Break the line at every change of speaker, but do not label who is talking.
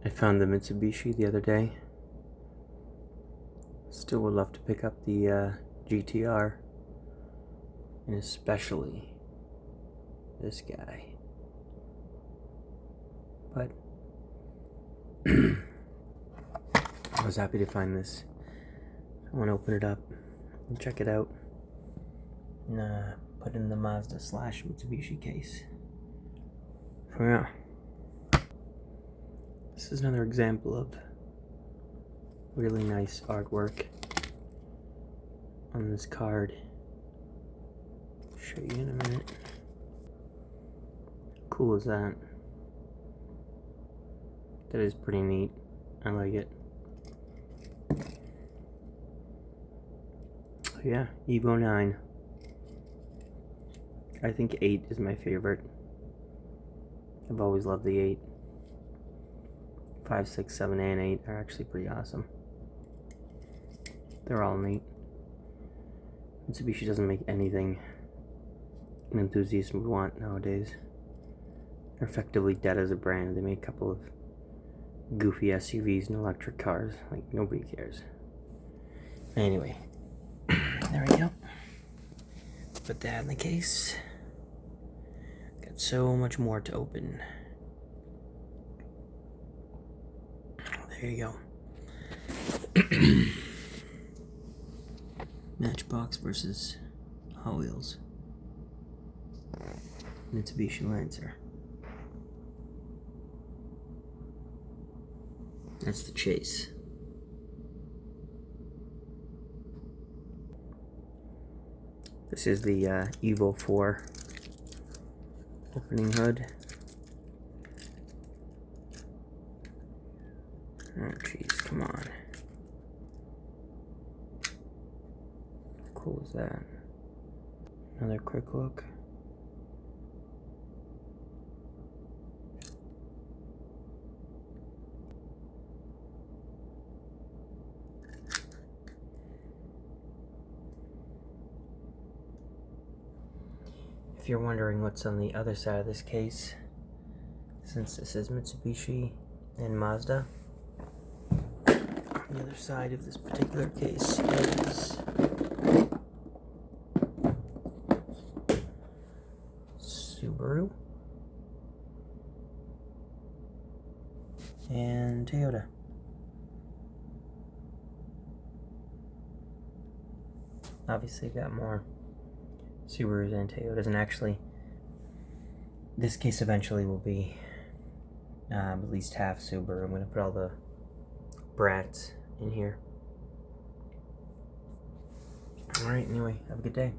I found the Mitsubishi the other day. Still would love to pick up the GTR, and especially this guy. But I was happy to find this. I want to open it up and check it out and put it in the Mazda / Mitsubishi case. So yeah, this is another example of really nice artwork on this card. I'll show you in a minute. Cool is that? That is pretty neat. I like it. So yeah, Evo 9. I think 8 is my favorite. I've always loved the 8. 5, 6, 7, and 8 are actually pretty awesome. They're all neat. Mitsubishi doesn't make anything an enthusiast would want nowadays. They're effectively dead as a brand. They make a couple of goofy SUVs and electric cars. Like, nobody cares. Anyway, there we go. Put that in the case. Got so much more to open. There you go. Matchbox versus Hot Wheels. Mitsubishi Lancer. That's the chase. This is the Evo 4 opening hood. Oh jeez, come on. How cool is that? Another quick look. If you're wondering what's on the other side of this case, since this is Mitsubishi and Mazda, on the other side of this particular case is Subaru and Toyota. Obviously got more Subarus and Toyotas, and actually this case eventually will be at least half Subaru. I'm going to put all the brats in here. Alright, anyway, have a good day.